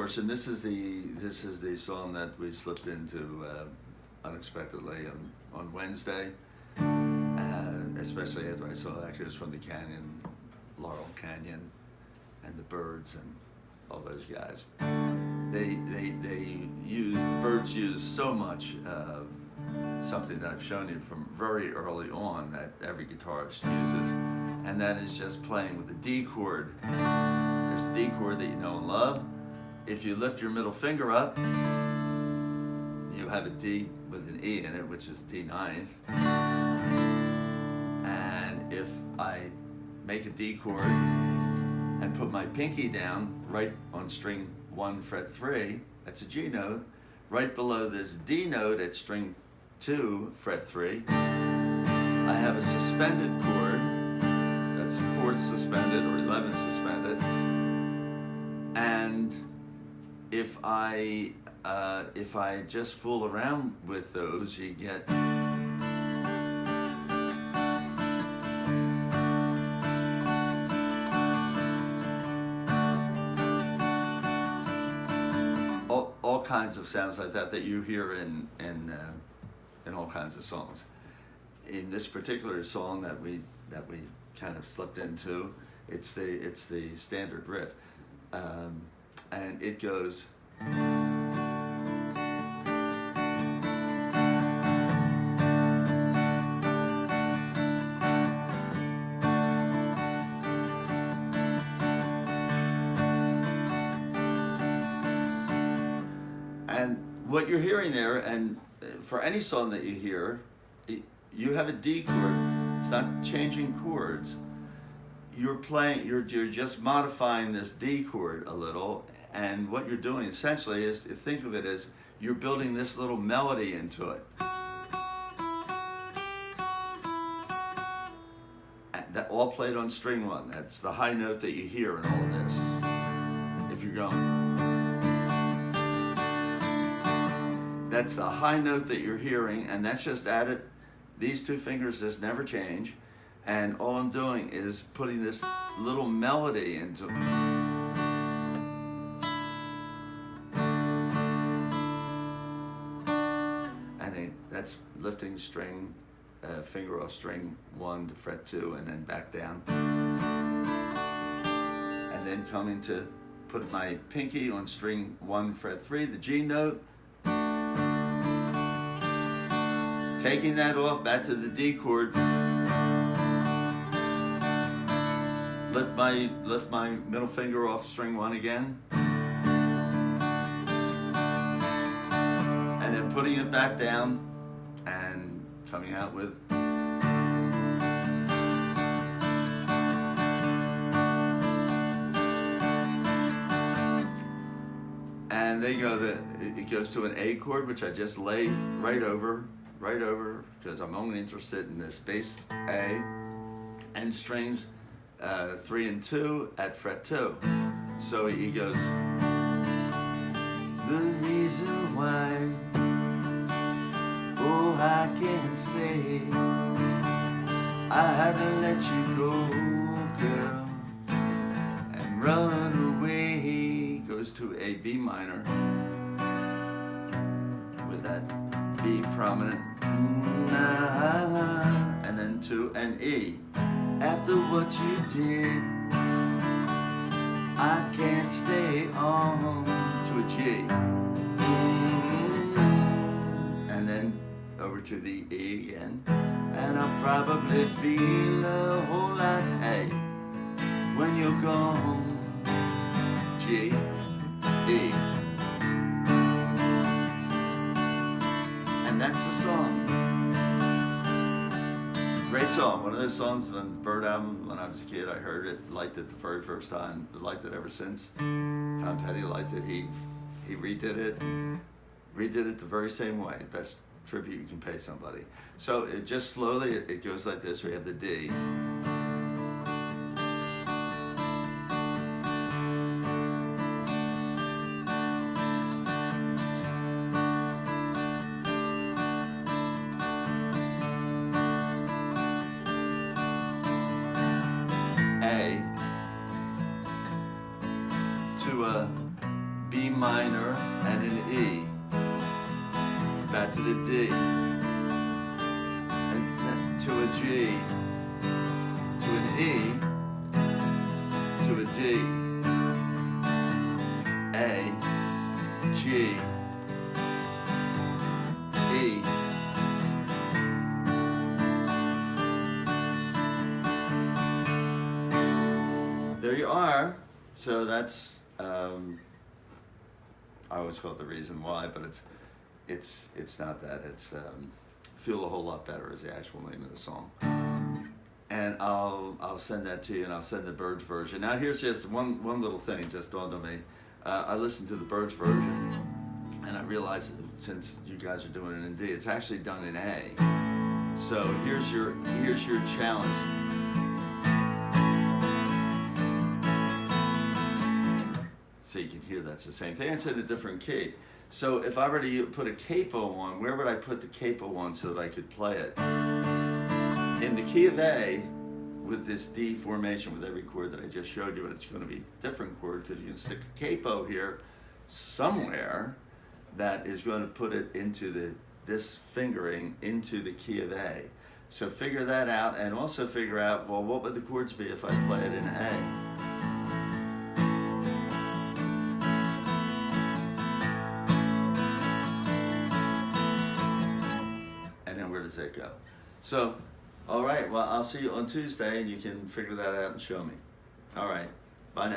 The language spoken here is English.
Hatboro-horsham. This is the song that we slipped into unexpectedly on Wednesday, especially after I saw Echoes from the Canyon, Laurel Canyon, and the Byrds and all those guys. The Byrds use so much something that I've shown you from very early on that every guitarist uses, and that is just playing with the D chord. There's a D chord that you know and love. If you lift your middle finger up, you have a D with an E in it, which is D ninth. And if I make a D chord and put my pinky down right on string 1 fret 3, that's a G note. Right below this D note at string 2 fret 3, I have a suspended chord. That's 4th suspended or 11th suspended. And if I just fool around with those, you get all kinds of sounds like that you hear in all kinds of songs. In this particular song that we kind of slipped into, it's the standard riff, and it goes. And what you're hearing there, and for any song that you hear, you have a D chord. It's not changing chords. You're playing. You're just modifying this D chord a little, and what you're doing essentially is, think of it as you're building this little melody into it. That all played on string 1. That's the high note that you hear in all of this. If you're going. That's the high note that you're hearing, and that's just added. These 2 fingers just never change, and all I'm doing is putting this little melody into. And that's lifting string, finger off string 1 to fret 2, and then back down, and then coming to put my pinky on string 1 fret 3, the G note. Taking that off, back to the D chord. Lift my middle finger off string 1 again. And then putting it back down and coming out with. And then it goes to an A chord, which I just lay right over, because I'm only interested in this bass A, and strings 3 and 2 at fret 2. So he goes, the reason why, oh, I can't say I had to let you go, girl, and run away. Goes to a B minor with that B prominent, and then to an E. After what you did, I can't stay on to a G. And then over to the E again. And I'll probably feel a whole lot A when you're gone. G, E. And that's the song. Great song. One of those songs on the Byrd album. When I was a kid, I heard it, liked it the very first time, liked it ever since. Tom Petty liked it. He redid it the very same way. Best tribute you can pay somebody. So it just slowly, it goes like this. We have the D. A to a B minor and an E. Back to the D. And then to a G. To an E. To a D. A. G. E. There you are. So that's I always call it the reason why, but it's not that. It's Feel a Whole Lot Better is the actual name of the song. And I'll send that to you, and I'll send the Byrds version. Now here's just one little thing just dawned on me. I listened to the Byrds version, and I realized that since you guys are doing it in D, it's actually done in A. So here's your challenge. So you can hear that's the same thing. It's in a different key. So if I were to put a capo on, where would I put the capo on so that I could play it? In the key of A, with this D formation with every chord that I just showed you, and it's going to be different chords because you can stick a capo here somewhere that is going to put it into this fingering into the key of A. So figure that out, and also figure out, well, what would the chords be if I play it in A? Where does that go? So, all right, well, I'll see you on Tuesday, and you can figure that out and show me. All right, bye now.